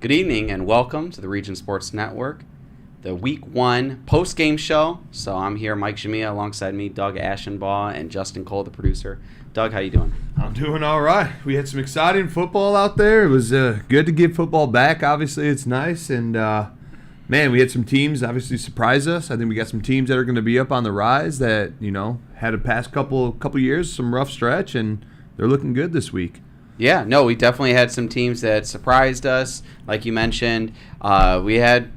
Good evening and welcome to the Region Sports Network, the Week 1 post-game show. So I'm here, Mike Jamia, alongside me, Doug Ashenbaugh, and Justin Cole, the producer. Doug, how you doing? I'm doing all right. We had some exciting football out there. It was good to get football back. Obviously, it's nice. And, man, we had some teams obviously surprise us. I think we got some teams that are going to be up on the rise that, had a past couple years, some rough stretch, and they're looking good this week. Yeah, no, we definitely had some teams that surprised us. Like you mentioned, we had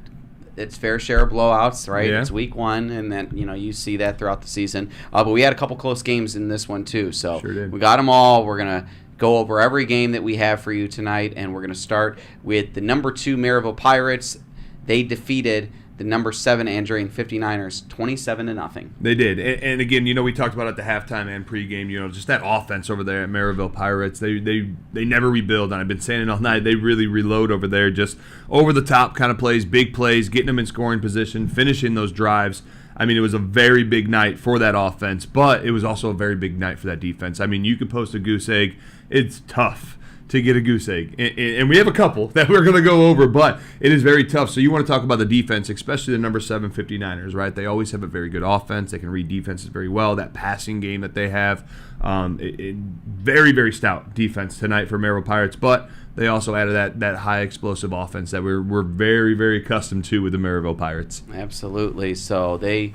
its fair share of blowouts, right? Yeah. It's week 1, and then, you see that throughout the season. But we had a couple close games in this one, too. So Sure did. We got them all. We're going to go over every game that we have for you tonight, and we're going to start with the number 2 Maryville Pirates. They defeated the number 7 Andrean 59ers 27-0. They did. And again, we talked about at the halftime and pregame, just that offense over there at Maryville Pirates. They never rebuild, and I've been saying it all night. They really reload over there, just over-the-top kind of plays, big plays, getting them in scoring position, finishing those drives. I mean, it was a very big night for that offense, but it was also a very big night for that defense. I mean, you could post a goose egg. It's tough to get a goose egg. And we have a couple that we're going to go over, but it is very tough. So you want to talk about the defense, especially the number 7 59ers, right? They always have a very good offense. They can read defenses very well. That passing game that they have, very, very stout defense tonight for Maryville Pirates, but they also added that high explosive offense that we're very, very accustomed to with the Maryville Pirates. Absolutely. So they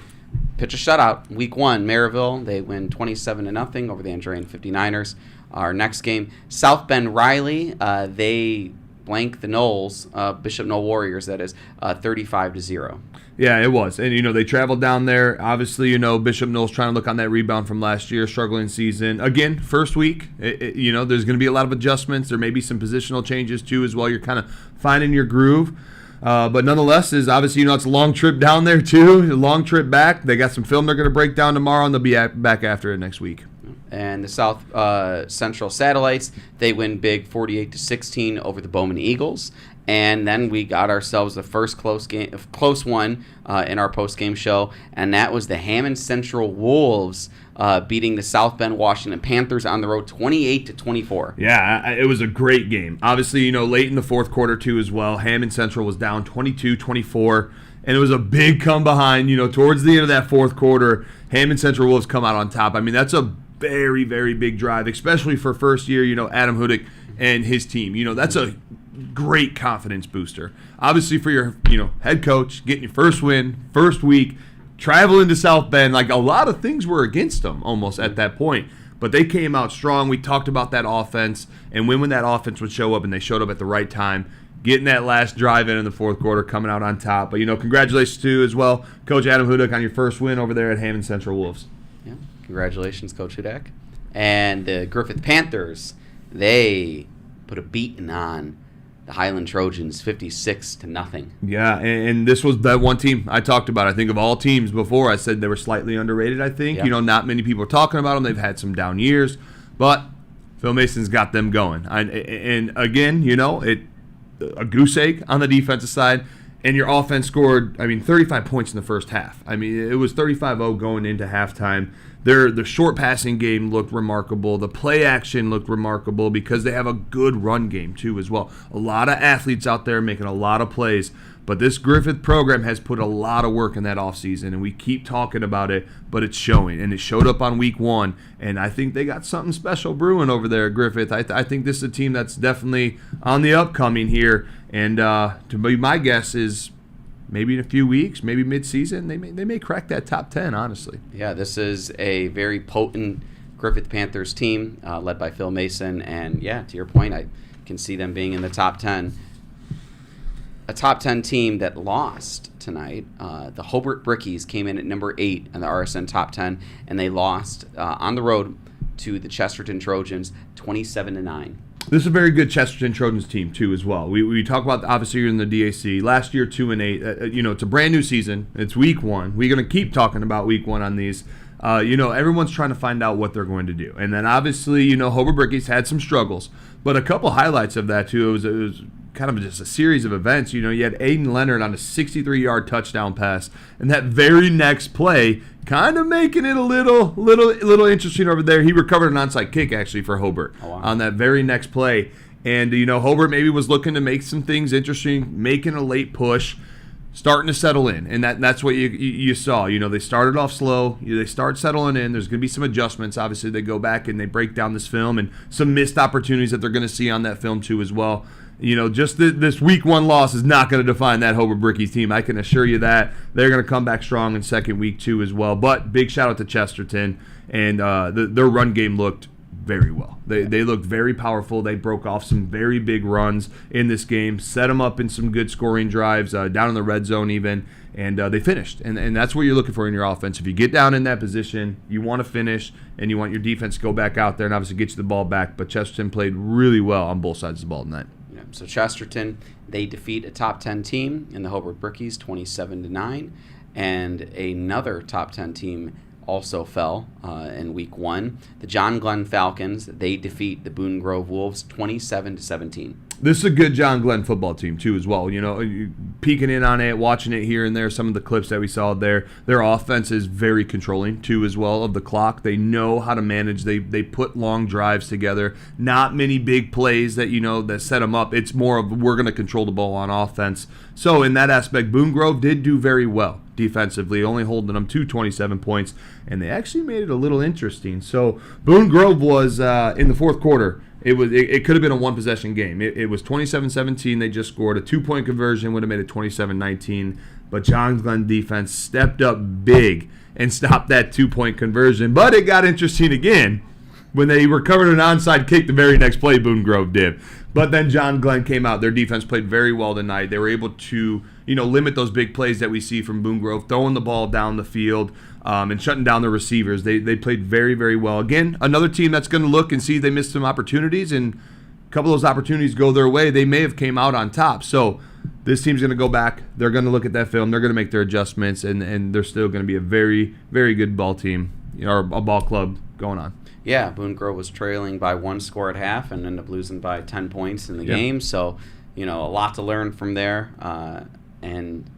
pitch a shutout. Week 1, Maryville, they win 27-0 over the Andrean 59ers. Our next game, South Bend Riley, they blank the Knowles, Bishop Knoll Warriors, that is, 35-0. Yeah, it was. And, they traveled down there. Obviously, Bishop Knoll's trying to look on that rebound from last year, struggling season. Again, first week, there's going to be a lot of adjustments. There may be some positional changes, too, as well. You're kind of finding your groove. But nonetheless, it's a a long trip down there, too, a long trip back. They got some film they're going to break down tomorrow, and they'll be back after it next week. And the South Central Satellites, they win big 48-16 over the Bowman Eagles. And then we got ourselves the first close one in our post-game show, and that was the Hammond Central Wolves beating the South Bend Washington Panthers on the road 28-24. Yeah, it was a great game. Obviously, late in the fourth quarter, too, as well. Hammond Central was down 22-24. And it was a big come behind, towards the end of that fourth quarter. Hammond Central Wolves come out on top. I mean, that's a very, very big drive, especially for first year, Adam Hudick and his team. That's a great confidence booster. Obviously for your, head coach, getting your first win, first week, traveling to South Bend, like a lot of things were against them almost at that point. But they came out strong. We talked about that offense and when that offense would show up, and they showed up at the right time, getting that last drive in the fourth quarter, coming out on top. But, congratulations to as well, Coach Adam Hudick, on your first win over there at Hammond Central Wolves. Yeah, congratulations, Coach Hudak. And the Griffith Panthers, they put a beating on the Highland Trojans 56-0. Yeah, and this was that one team I talked about. I think of all teams before, I said they were slightly underrated, I think. Yeah. Not many people are talking about them. They've had some down years. But Phil Mason's got them going. And again, a goose egg on the defensive side. And your offense scored, 35 points in the first half. It was 35-0 going into halftime. The short passing game looked remarkable. The play action looked remarkable because they have a good run game, too, as well. A lot of athletes out there making a lot of plays. But this Griffith program has put a lot of work in that offseason, and we keep talking about it, but it's showing. And it showed up on week 1, and I think they got something special brewing over there at Griffith. I think this is a team that's definitely on the upcoming here. And to be my guess is maybe in a few weeks, maybe mid-season, they may crack that top 10, honestly. Yeah, this is a very potent Griffith Panthers team led by Phil Mason. And, yeah, to your point, I can see them being in the top 10. A top 10 team that lost tonight, the Hobart Brickies came in at number 8 in the RSN top 10, and they lost on the road to the Chesterton Trojans 27-9. This is a very good Chesterton Trojans team, too, as well. We talk about, obviously, you're in the DAC. Last year, 2-8. It's a brand new season. It's week 1. We're going to keep talking about week 1 on these. Everyone's trying to find out what they're going to do. And then, obviously, Hobart Brickies had some struggles. But a couple highlights of that, too, it was kind of just a series of events. You had Aiden Leonard on a 63-yard touchdown pass. And that very next play, kind of making it a little interesting over there. He recovered an onside kick, actually, for Hobart on that very next play. And, Hobart maybe was looking to make some things interesting, making a late push, starting to settle in. And that's what you saw. They started off slow. They start settling in. There's going to be some adjustments. Obviously, they go back and they break down this film and some missed opportunities that they're going to see on that film too as well. Just this week one loss is not going to define that Hobart Brickies team. I can assure you that. They're going to come back strong in second week too as well. But big shout out to Chesterton, and their run game looked very well. They looked very powerful. They broke off some very big runs in this game, set them up in some good scoring drives, down in the red zone even, and they finished. And that's what you're looking for in your offense. If you get down in that position, you want to finish, and you want your defense to go back out there and obviously get you the ball back. But Chesterton played really well on both sides of the ball tonight. So Chesterton, they defeat a top 10 team in the Hobart Brickies 27-9, and another top 10 team also fell in week 1. The John Glenn Falcons, they defeat the Boone Grove Wolves 27-17. This is a good John Glenn football team too as well. Peeking in on it, watching it here and there, some of the clips that we saw there. Their offense is very controlling too as well of the clock. They know how to manage. They put long drives together. Not many big plays that that set them up. It's more of we're going to control the ball on offense. So in that aspect, Boone Grove did do very well defensively, only holding them to 27 points, and they actually made it a little interesting. So Boone Grove was in the fourth quarter. It could have been a one-possession game. It was 27-17. They just scored. A 2-point conversion would have made it 27-19. But John Glenn defense stepped up big and stopped that 2-point conversion. But it got interesting again when they recovered an onside kick the very next play, Boone Grove did. But then John Glenn came out. Their defense played very well tonight. They were able to limit those big plays that we see from Boone Grove, throwing the ball down the field and shutting down the receivers. They played very, very well. Again, another team that's going to look and see they missed some opportunities, and a couple of those opportunities go their way. They may have came out on top. So this team's going to go back. They're going to look at that film. They're going to make their adjustments, and they're still going to be a very, very good ball team, or a ball club going on. Yeah, Boone Grove was trailing by 1 score at half and ended up losing by 10 points in the game. So, a lot to learn from there. And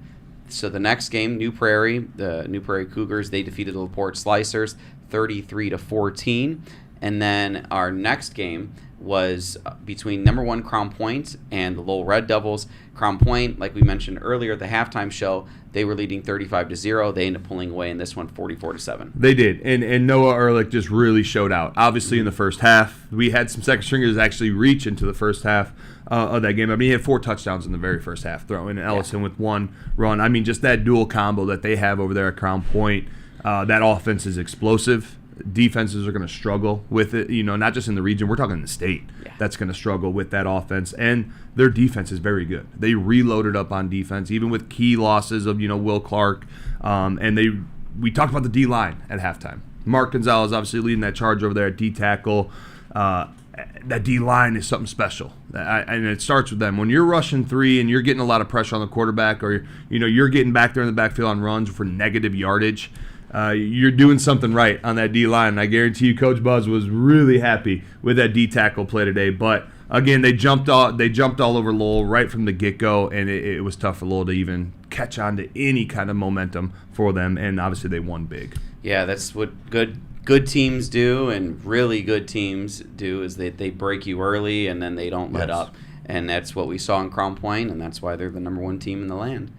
so the next game, the New Prairie Cougars, they defeated the LaPorte Slicers 33-14. And then our next game was between number 1 Crown Point and the Lowell Red Devils. Crown Point, like we mentioned earlier at the halftime show, they were leading 35-0. They ended up pulling away in this one 44-7. They did, and Noah Ehrlich just really showed out. Obviously, in the first half, we had some second stringers actually reach into the first half of that game. I mean, he had 4 touchdowns in the very first half, throwing Ellison with 1 run. I mean, just that dual combo that they have over there at Crown Point. That offense is explosive. Defenses are going to struggle with it, not just in the region. We're talking in the state that's going to struggle with that offense. And their defense is very good. They reloaded up on defense, even with key losses of, Will Clark. And we talked about the D-line at halftime. Mark Gonzalez obviously leading that charge over there at D-tackle. That D-line is something special. And it starts with them. When you're rushing 3 and you're getting a lot of pressure on the quarterback, or, you're getting back there in the backfield on runs for negative yardage, you're doing something right on that D-line. And I guarantee you Coach Buzz was really happy with that D-tackle play today. But, again, they jumped all over Lowell right from the get-go, and it was tough for Lowell to even catch on to any kind of momentum for them. And, obviously, they won big. Yeah, that's what good teams do, and really good teams do, is they break you early and then they don't let up. And that's what we saw in Crown Point, and that's why they're the number 1 team in the land.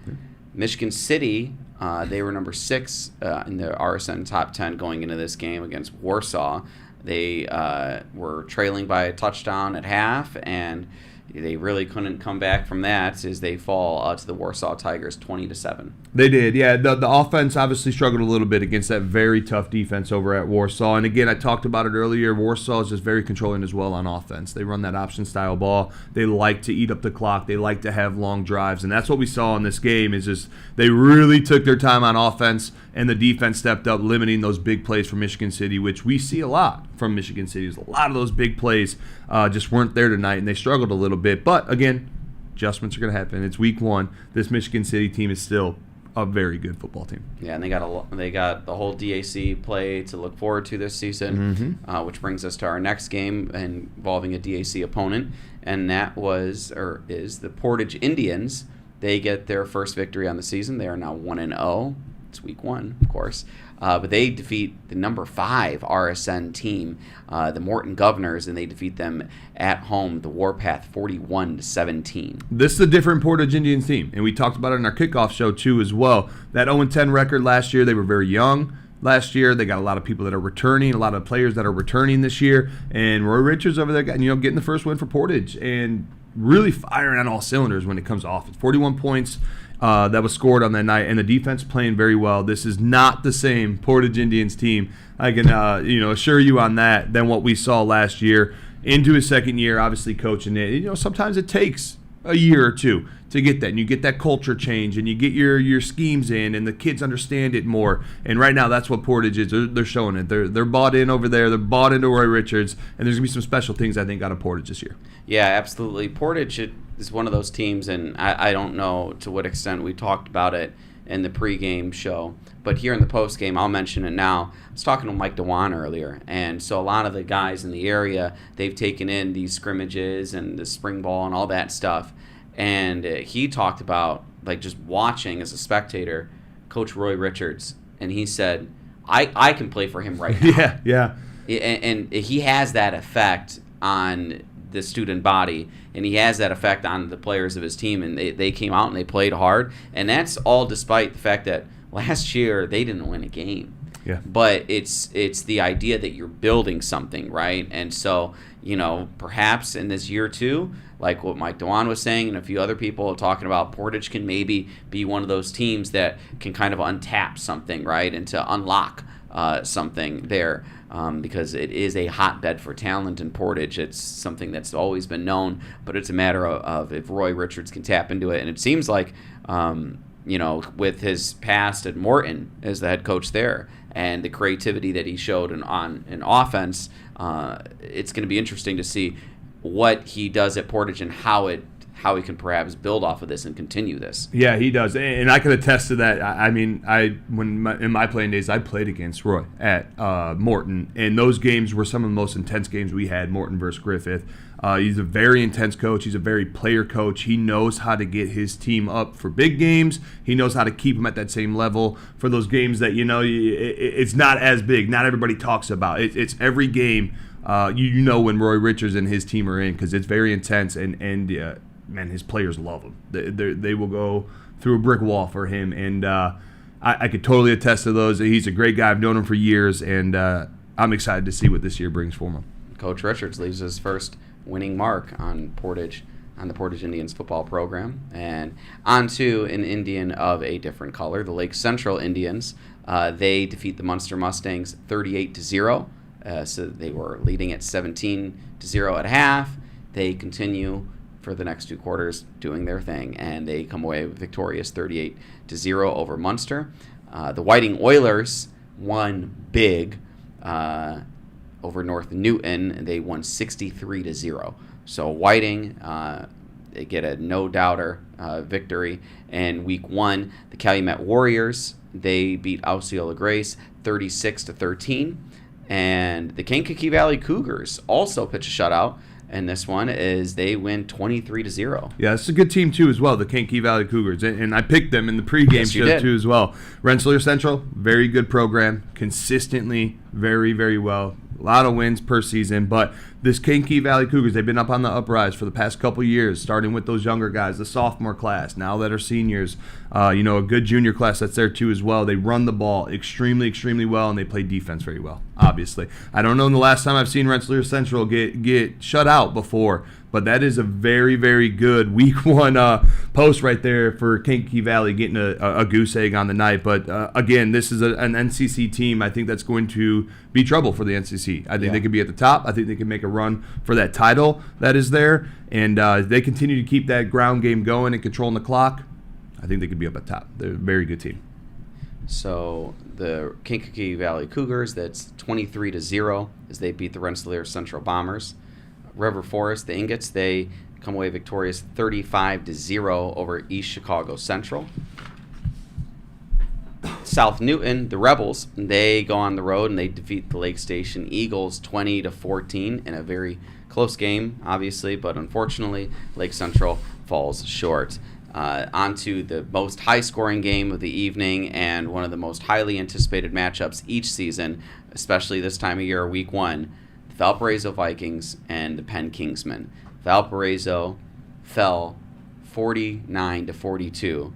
Michigan City, they were number 6 in the RSN top 10 going into this game against Warsaw. They were trailing by a touchdown at half, and they really couldn't come back from that as they fall to the Warsaw Tigers 20-7. They did, yeah. The offense obviously struggled a little bit against that very tough defense over at Warsaw. And again, I talked about it earlier. Warsaw is just very controlling as well on offense. They run that option-style ball. They like to eat up the clock. They like to have long drives. And that's what we saw in this game, is just they really took their time on offense, and the defense stepped up, limiting those big plays from Michigan City, which we see a lot from Michigan City. A lot of those big plays just weren't there tonight, and they struggled a little bit. But, again, adjustments are going to happen. It's week 1. This Michigan City team is still a very good football team. Yeah, and they got the whole DAC play to look forward to this season, which brings us to our next game involving a DAC opponent, and that is the Portage Indians. They get their first victory on the season. They are now 1-0. It's week 1, of course. But they defeat the number 5 RSN team, the Morton Governors, and they defeat them at home, the Warpath, 41-17. This is a different Portage Indians team, and we talked about it in our kickoff show too as well. That 0-10 record last year, they were very young. Last year, they got a lot of people that are returning, a lot of players that are returning this year, and Roy Richards over there, getting the first win for Portage and really firing on all cylinders when it comes to offense. 41 points that was scored on that night, and the defense playing very well. This is not the same Portage Indians team, I can assure you on that, than what we saw last year. Into his second year, obviously coaching it. Sometimes it takes a year or two to get that, and you get that culture change, and you get your schemes in, and the kids understand it more. And right now, that's what Portage is. They're showing it. They're bought in over there. They're bought into Roy Richards, and there's gonna be some special things I think out of Portage this year. Yeah, absolutely. Portage is one of those teams, and I don't know to what extent we talked about it in the pregame show, but here in the postgame, I'll mention it now. I was talking to Mike DeWan earlier, and so a lot of the guys in the area, they've taken in these scrimmages and the spring ball and all that stuff. And he talked about, just watching as a spectator, Coach Roy Richards, and he said, I can play for him right now. Yeah. And he has that effect on the student body, and he has that effect on the players of his team, and they came out and they played hard, and that's all despite the fact that last year they didn't win a game. Yeah. But it's the idea that you're building something, right? And so, perhaps in this year too, like what Mike DeWan was saying and a few other people are talking about, Portage can maybe be one of those teams that can kind of untap something, right, and to unlock something there, because it is a hotbed for talent in Portage. It's something that's always been known, but it's a matter of if Roy Richards can tap into it. And it seems like, with his past at Morton as the head coach there and the creativity that he showed in offense, it's going to be interesting to see what he does at Portage and how he can perhaps build off of this and continue this. Yeah, he does, and I can attest to that. In my playing days, I played against Roy at Morton, and those games were some of the most intense games we had. Morton versus Griffith. He's a very intense coach. He's a very player coach. He knows how to get his team up for big games. He knows how to keep them at that same level for those games that it's not as big. Not everybody talks about. It's every game. When Roy Richards and his team are in, because it's very intense, and man, his players love him. They will go through a brick wall for him, and I could totally attest to those. He's a great guy. I've known him for years, and I'm excited to see what this year brings for him. Coach Richards leaves his first winning mark on the Portage Indians football program, and on to an Indian of a different color, the Lake Central Indians. They defeat the Munster Mustangs 38-0. So they were leading at 17-0 at half. They continue for the next 2 quarters doing their thing, and they come away victorious 38-0 over Munster. The Whiting Oilers won big over North Newton. They won 63-0. So Whiting, they get a no-doubter victory. And week 1, the Calumet Warriors, they beat Osceola Grace 36-13. And the Kankakee Valley Cougars also pitch a shutout, and this one is they win 23-0. Yeah, it's a good team too as well, the Kankakee Valley Cougars, and I picked them in the pregame show too as well. Rensselaer Central, very good program, consistently very, very well. A lot of wins per season, but this Kankakee Valley Cougars, they've been up on the uprise for the past couple years, starting with those younger guys, the sophomore class, now that are seniors, a good junior class that's there too as well. They run the ball extremely, extremely well, and they play defense very well, obviously. I don't know the last time I've seen Rensselaer Central get shut out before, but that is a very, very good week 1 post right there for Kankakee Valley getting a goose egg on the night. But again, this is an NCC team. I think that's going to be trouble for the NCC. I think they could be at the top. I think they can make a run for that title that is there. And they continue to keep that ground game going and controlling the clock. I think they could be up at top. They're a very good team. So the Kankakee Valley Cougars, that's 23-0 as they beat the Rensselaer Central Bombers. River Forest, the Ingots, they come away victorious 35-0 over East Chicago Central. South Newton, the Rebels, they go on the road and they defeat the Lake Station Eagles 20-14 in a very close game, obviously, but unfortunately, Lake Central falls short. Onto the most high-scoring game of the evening and one of the most highly anticipated matchups each season, especially this time of year, Week 1, the Valparaiso Vikings and the Penn Kingsmen. Valparaiso fell 49-42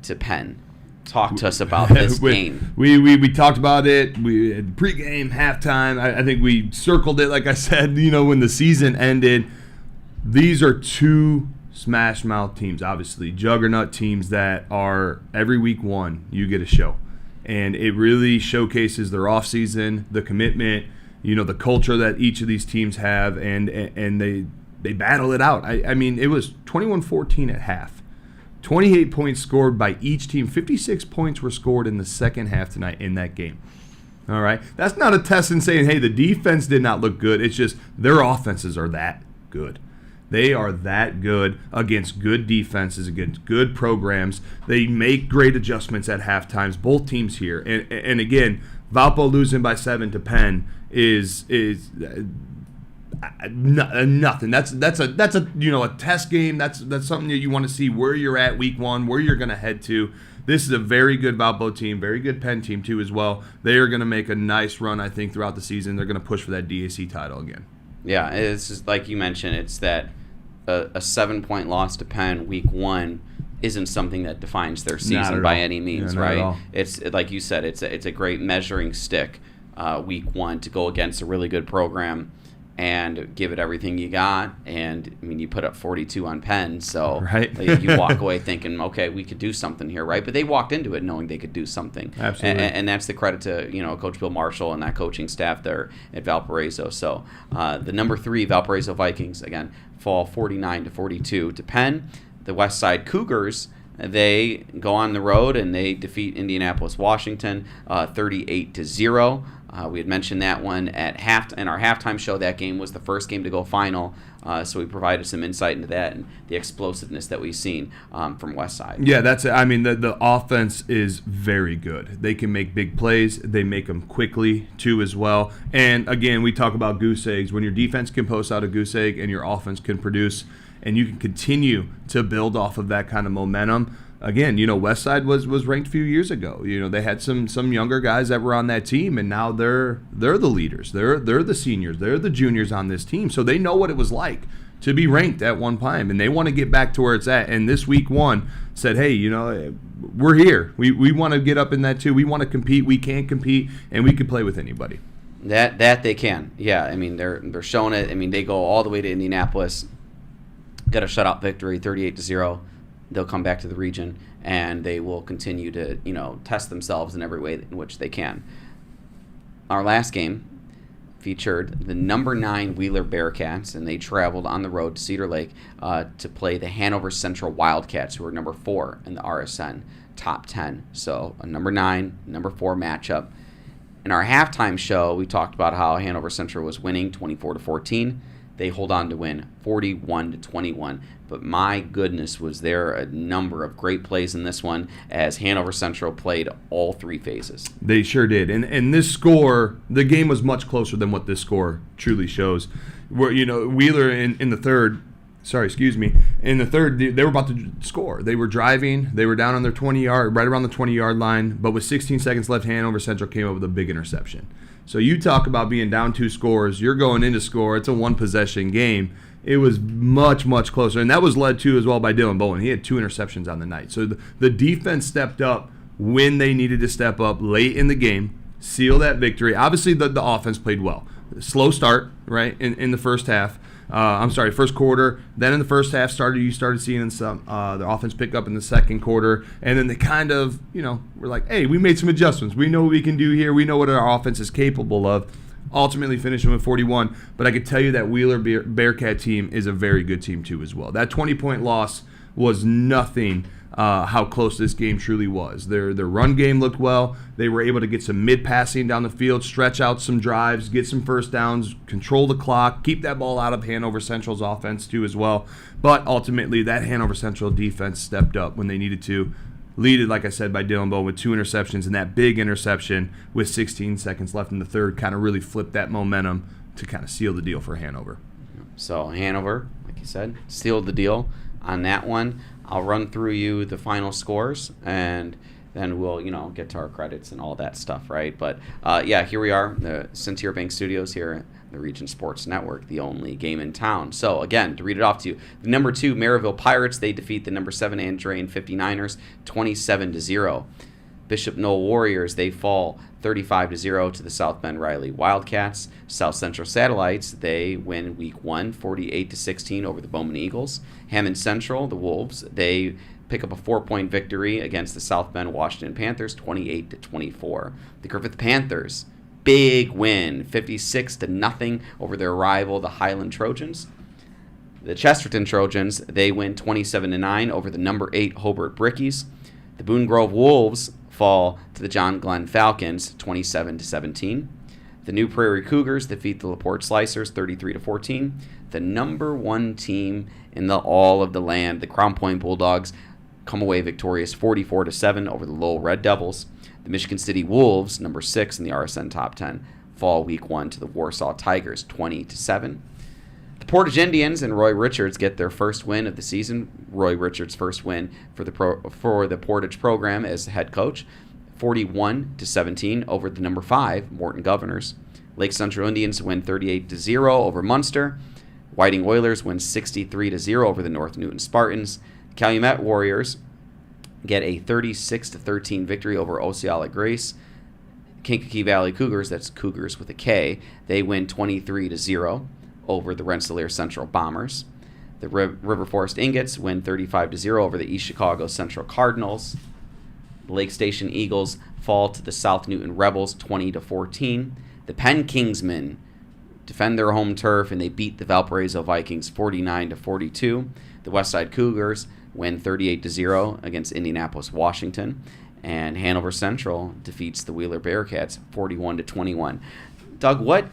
to Penn. Talk to us about this game. We talked about it. We had pregame, halftime. I think we circled it, like I said, when the season ended. These are two smash mouth teams, obviously juggernaut teams that are every week 1 you get a show, and it really showcases their off season, the commitment, the culture that each of these teams have, and they battle it out. I mean, it was 21-14 at half, 28 points scored by each team. 56 points were scored in the second half tonight in that game. All right, that's not a test in saying, hey, the defense did not look good. It's just their offenses are that good. They are that good against good defenses, against good programs. They make great adjustments at halftimes, both teams here. And again, Valpo losing by 7 to Penn is nothing. That's a test game. That's something that you want to see where you're at week 1, where you're going to head to. This is a very good Valpo team, very good Penn team too as well. They are going to make a nice run, I think, throughout the season. They're going to push for that DAC title again. Yeah, it's just like you mentioned. It's that a 7-point loss to Penn week 1 isn't something that defines their season by any means, right? It's like you said, it's a great measuring stick week 1 to go against a really good program and give it everything you got. And I mean, you put up 42 on Penn, so you walk away thinking, okay, we could do something here, right? But they walked into it knowing they could do something. Absolutely. And that's the credit to Coach Bill Marshall and that coaching staff there at Valparaiso. So the number 3 Valparaiso Vikings again fall 49-42 to Penn. The Westside Cougars, they go on the road and they defeat Indianapolis Washington 38-0. We had mentioned that one in our halftime show. That game was the first game to go final, so we provided some insight into that and the explosiveness that we've seen from Westside. Yeah, that's it. I mean, the offense is very good. They can make big plays. They make them quickly, too, as well. And, again, we talk about goose eggs. When your defense can post out a goose egg and your offense can produce, and you can continue to build off of that kind of momentum. Again, Westside was ranked a few years ago. They had some younger guys that were on that team, and now they're the leaders. They're the seniors. They're the juniors on this team, so they know what it was like to be ranked at one time, and they want to get back to where it's at. And this week 1 said, hey, we're here. We want to get up in that too. We want to compete. We can compete, and we can play with anybody. That they can. Yeah, I mean they're showing it. I mean they go all the way to Indianapolis. Got a shutout victory, 38-0. They'll come back to the region, and they will continue to, test themselves in every way in which they can. Our last game featured the number 9 Wheeler Bearcats, and they traveled on the road to Cedar Lake to play the Hanover Central Wildcats, who are number 4 in the RSN top 10. So a number 9, number 4 matchup. In our halftime show, we talked about how Hanover Central was winning 24-14. They hold on to win 41-21. But my goodness, was there a number of great plays in this one as Hanover Central played all 3 phases. They sure did. And this score, the game was much closer than what this score truly shows. Where Wheeler in the third, in the third, they were about to score. They were driving. They were down on their 20-yard, right around the 20-yard line. But with 16 seconds left, Hanover Central came up with a big interception. So you talk about being down 2 scores. You're going in to score. It's a 1-possession game. It was much, much closer. And that was led to as well by Dylan Bowen. He had 2 interceptions on the night. So the defense stepped up when they needed to step up late in the game, seal that victory. Obviously, the offense played well. Slow start, right, in the first half. First quarter. Then in the first half, you started seeing some the offense pick up in the second quarter, and then they kind of, were like, hey, we made some adjustments. We know what we can do here. We know what our offense is capable of. Ultimately finishing with 41, but I could tell you that Wheeler Bearcat team is a very good team too as well. That 20-point loss was nothing how close this game truly was. Their run game looked well. They were able to get some mid-passing down the field, stretch out some drives, get some first downs, control the clock, keep that ball out of Hanover Central's offense too as well. But ultimately, that Hanover Central defense stepped up when they needed to. Leaded, like I said, by Dylan Bowen with 2 interceptions, and that big interception with 16 seconds left in the third kind of really flipped that momentum to kind of seal the deal for Hanover. So Hanover, like you said, sealed the deal. on that one. I'll run through you the final scores, and then we'll, get to our credits and all that stuff, right? But, here we are, the Centier Bank Studios here at the Region Sports Network, the only game in town. So, again, to read it off to you, the number 2 Maryville Pirates, they defeat the number 7 Andrean 59ers 27-0. Bishop Knoll Warriors, they fall 35-0 to the South Bend Riley Wildcats. South Central Satellites, they win week 1 48-16 over the Bowman Eagles. Hammond Central, the Wolves, they pick up a 4-point victory against the South Bend Washington Panthers 28-24. The Griffith Panthers, big win 56-0 over their rival the Highland Trojans. The Chesterton Trojans, they win 27-9 over the number 8 Hobart Brickies. The Boone Grove Wolves fall to the John Glenn Falcons 27-17. The New Prairie Cougars defeat the LaPorte Slicers 33-14. The number 1 team in all of the land, the Crown Point Bulldogs, come away victorious 44-7 over the Lowell Red Devils. The Michigan City Wolves, number 6 in the RSN top 10, fall week 1 to the Warsaw Tigers 20-7. The Portage Indians and Roy Richards get their first win of the season. Roy Richards' first win for the Portage program as head coach, 41-17 over the number 5 Morton Governors. Lake Central Indians win 38-0 over Munster. Whiting Oilers win 63-0 over the North Newton Spartans. Calumet Warriors get a 36-13 victory over Osceola Grace. Kankakee Valley Cougars, that's Cougars with a K, they win 23-0 over the Rensselaer Central Bombers. The River Forest Ingots win 35-0 over the East Chicago Central Cardinals. The Lake Station Eagles fall to the South Newton Rebels 20-14. The Penn Kingsmen defend their home turf and they beat the Valparaiso Vikings 49-42. The Westside Cougars win 38-0 against Indianapolis Washington. And Hanover Central defeats the Wheeler Bearcats 41-21. Doug, what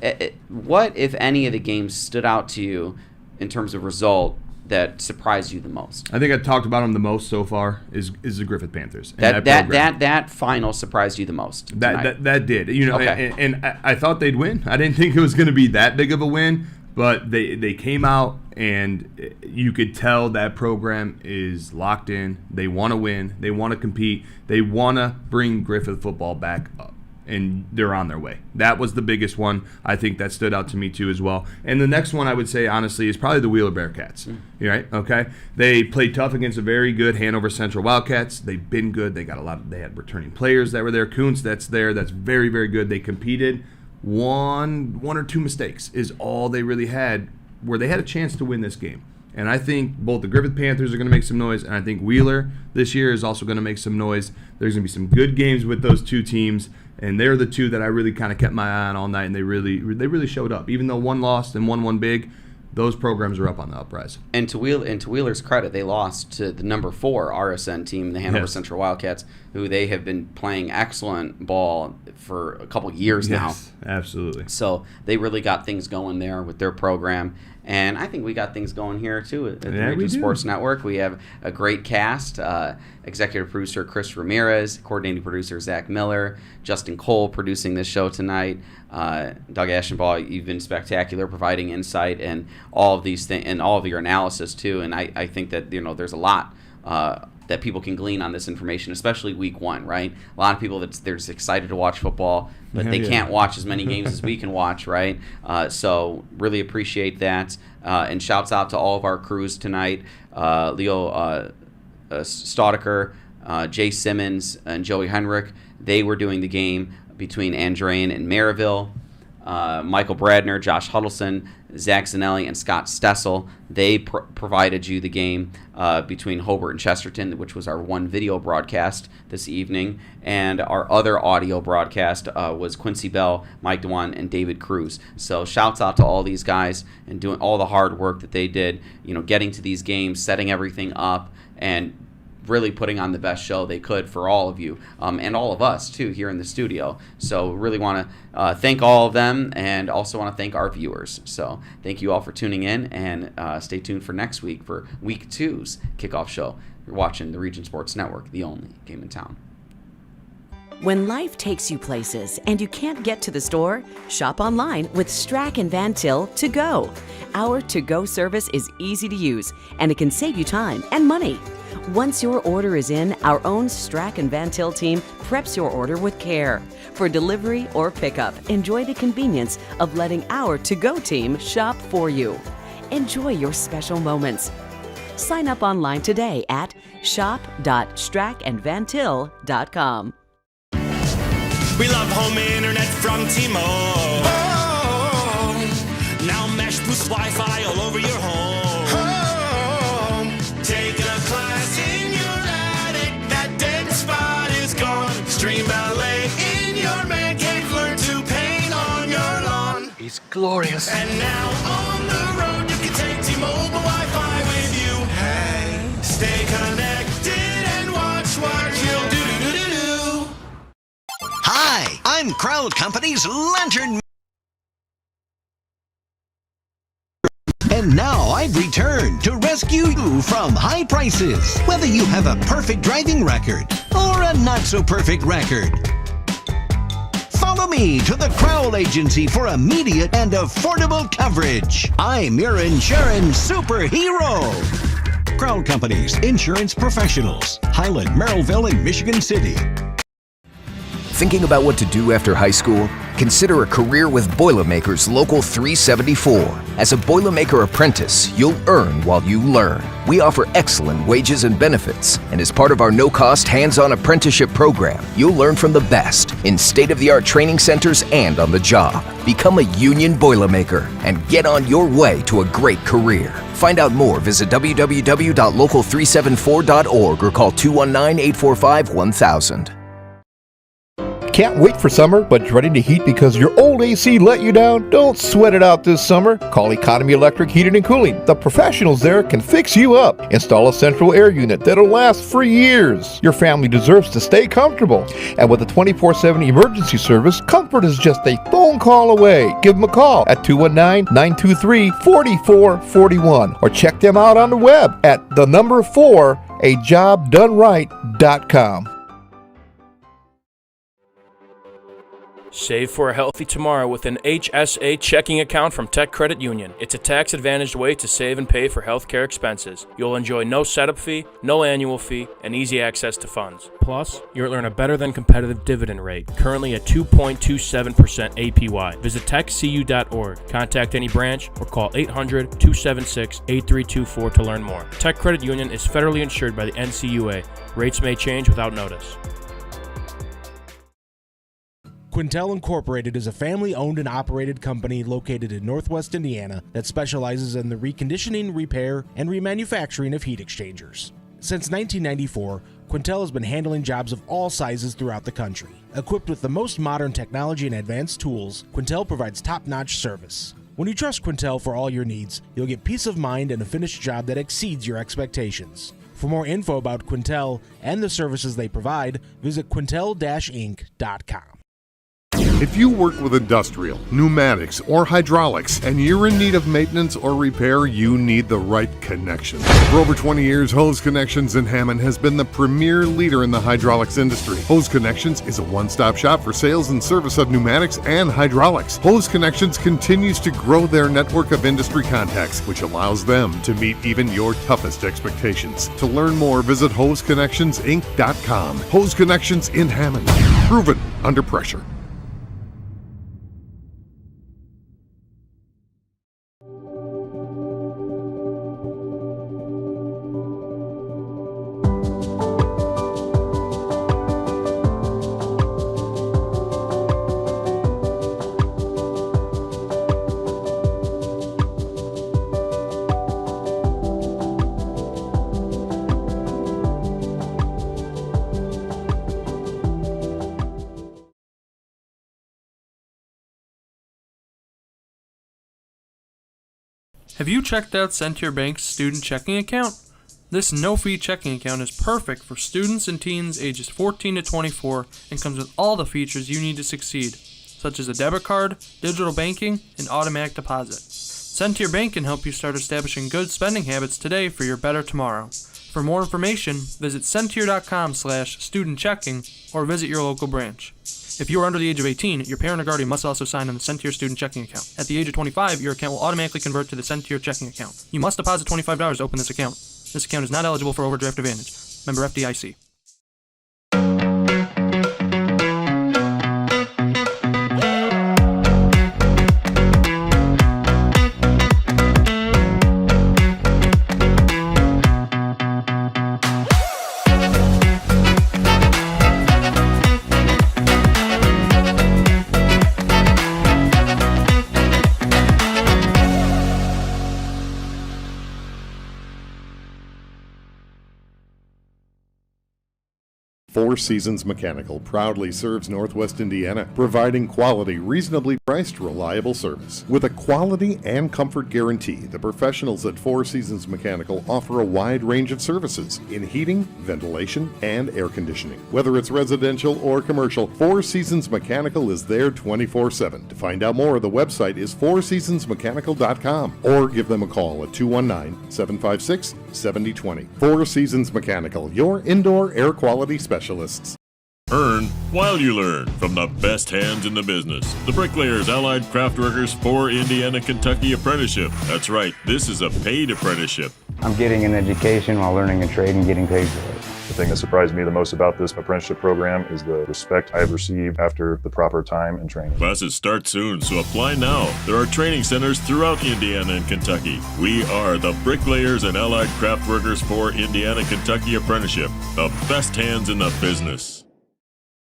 if any of the games stood out to you in terms of result that surprised you the most? I think I talked about them the most so far is the Griffith Panthers. That final surprised you the most. That did. Okay. And I thought they'd win. I didn't think it was going to be that big of a win, but they came out and you could tell that program is locked in. They want to win. They want to compete. They want to bring Griffith football back up. And they're on their way. That was the biggest one. I think that stood out to me too as well. And the next one I would say honestly is probably the Wheeler Bearcats. Right? Okay. They played tough against a very good Hanover Central Wildcats. They've been good. They had returning players that were there. Kuntz, that's there. That's very, very good. They competed. One or two mistakes is all they really had where they had a chance to win this game. And I think both the Griffith Panthers are going to make some noise, and I think Wheeler this year is also going to make some noise. There's going to be some good games with those two teams, and they're the two that I really kind of kept my eye on all night, and they really showed up. Even though one lost and one won big, those programs are up on the uprise. And to Wheeler's credit, they lost to the number 4 RSN team, the Hanover Central Wildcats, who they have been playing excellent ball for a couple years now. Yes, absolutely. So they really got things going there with their program. And I think we got things going here, too, at the Region Sports Network. We have a great cast. Executive producer Chris Ramirez, coordinating producer Zach Miller, Justin Cole producing this show tonight. Doug Ashenbaugh, you've been spectacular, providing insight and all of these things, and all of your analysis, too. And I think that, there's a lot that people can glean on this information, especially week 1, right? A lot of people they're just excited to watch football, but they can't watch as many games as we can watch, right? So really appreciate that. And shouts out to all of our crews tonight, Leo Staudiker, Jay Simmons, and Joey Henrich. They were doing the game between Andrean and Maryville. Michael Bradner, Josh Huddleston, Zach Zanelli, and Scott Stessel. They provided you the game between Hobart and Chesterton, which was our one video broadcast this evening. And our other audio broadcast was Quincy Bell, Mike Dewan, and David Cruz. So shouts out to all these guys and doing all the hard work that they did, getting to these games, setting everything up, and really putting on the best show they could for all of you, and all of us too here in the studio. So really want to thank all of them, and also want to thank our viewers. So thank you all for tuning in, and stay tuned for next week for week 2's kickoff show. You're watching the Region Sports Network, the only game in town. When life takes you places and you can't get to the store, shop online with Strack and Van Til To Go. Our to-go service is easy to use, and it can save you time and money. Once your order is in, our own Strack and Van Til team preps your order with care. For delivery or pickup, enjoy the convenience of letting our to-go team shop for you. Enjoy your special moments. Sign up online today at shop.strackandvantil.com. We love home internet from T-Mobile. Oh, now Mesh boosts Wi-Fi all over your home. Take a class in your attic, that dead spot is gone. Stream ballet in your man cave, learn to paint on your lawn. He's glorious. And now on the road, you can take T-Mobile Wi-Fi with you. Hey, stay connected and watch what you'll do. Hi, I'm Crowd Company's Lantern. And now I've returned to rescue you from high prices. Whether you have a perfect driving record or a not-so-perfect record. Follow me to the Crowd Agency for immediate and affordable coverage. I'm your insurance superhero. Crowd Company's insurance professionals. Highland, Merrillville, and Michigan City. Thinking about what to do after high school? Consider a career with Boilermakers Local 374. As a Boilermaker apprentice, you'll earn while you learn. We offer excellent wages and benefits, and as part of our no-cost hands-on apprenticeship program, you'll learn from the best in state-of-the-art training centers and on the job. Become a union Boilermaker and get on your way to a great career. Find out more, visit www.local374.org or call 219-845-1000. Can't wait for summer, but dreading the heat because your old AC let you down? Don't sweat it out this summer. Call Economy Electric Heating and Cooling. The professionals there can fix you up. Install a central air unit that'll last for years. Your family deserves to stay comfortable. And with a 24/7 emergency service, comfort is just a phone call away. Give them a call at 219-923-4441 or check them out on the web at 4ajobdoneright.com. Save for a healthy tomorrow with an HSA checking account from Tech Credit Union. It's a tax-advantaged way to save and pay for healthcare expenses. You'll enjoy no setup fee, no annual fee, and easy access to funds. Plus, you'll earn a better-than-competitive dividend rate, currently at 2.27% APY. Visit techcu.org, contact any branch, or call 800-276-8324 to learn more. Tech Credit Union is federally insured by the NCUA. Rates may change without notice. Quintel Incorporated is a family-owned and operated company located in Northwest Indiana that specializes in the reconditioning, repair, and remanufacturing of heat exchangers. Since 1994, Quintel has been handling jobs of all sizes throughout the country. Equipped with the most modern technology and advanced tools, Quintel provides top-notch service. When you trust Quintel for all your needs, you'll get peace of mind and a finished job that exceeds your expectations. For more info about Quintel and the services they provide, visit quintel-inc.com. If you work with industrial, pneumatics, or hydraulics, and you're in need of maintenance or repair, you need the right connection. For over 20 years, Hose Connections in Hammond has been the premier leader in the hydraulics industry. Hose Connections is a one-stop shop for sales and service of pneumatics and hydraulics. Hose Connections continues to grow their network of industry contacts, which allows them to meet even your toughest expectations. To learn more, visit hoseconnectionsinc.com. Hose Connections in Hammond. Proven under pressure. Have you checked out Send to Your Bank's student checking account? This no-fee checking account is perfect for students and teens ages 14 to 24 and comes with all the features you need to succeed, such as a debit card, digital banking, and automatic deposit. Send to Your Bank can help you start establishing good spending habits today for your better tomorrow. For more information, visit Centier.com/student-checking or visit your local branch. If you are under the age of 18, your parent or guardian must also sign on the Centier student checking account. At the age of 25, your account will automatically convert to the Centier checking account. You must deposit $25 to open this account. This account is not eligible for overdraft advantage. Member FDIC. Four Seasons Mechanical proudly serves Northwest Indiana, providing quality, reasonably priced, reliable service. With a quality and comfort guarantee, the professionals at Four Seasons Mechanical offer a wide range of services in heating, ventilation, and air conditioning. Whether it's residential or commercial, Four Seasons Mechanical is there 24/7. To find out more, the website is fourseasonsmechanical.com or give them a call at 219-756-7020. Four Seasons Mechanical, your indoor air quality specialists. Earn while you learn from the best hands in the business. The Bricklayers Allied Craftworkers for Indiana Kentucky Apprenticeship. That's right, this is a paid apprenticeship. I'm getting an education while learning a trade and getting paid for it. The thing that surprised me the most about this apprenticeship program is the respect I have received after the proper time and training. Classes start soon, so apply now. There are training centers throughout Indiana and Kentucky. We are the Bricklayers and Allied Craftworkers for Indiana Kentucky Apprenticeship. The best hands in the business.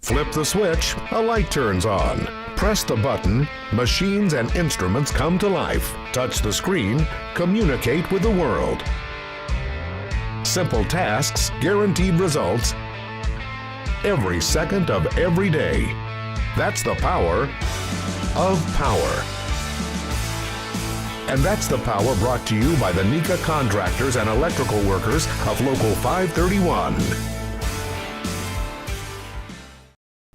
Flip the switch, a light turns on. Press the button, machines and instruments come to life. Touch the screen, communicate with the world. Simple tasks, guaranteed results, every second of every day. That's the power of power. And that's the power brought to you by the NECA contractors and electrical workers of Local 531.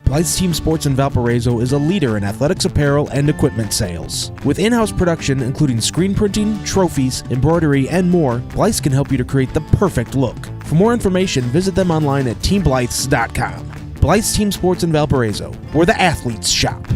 Blythe's Team Sports in Valparaiso is a leader in athletics apparel and equipment sales. With in-house production including screen printing, trophies, embroidery, and more, Blythe's can help you to create the perfect look. For more information, visit them online at teamblythes.com. Blythe's Team Sports in Valparaiso, where the athletes shop.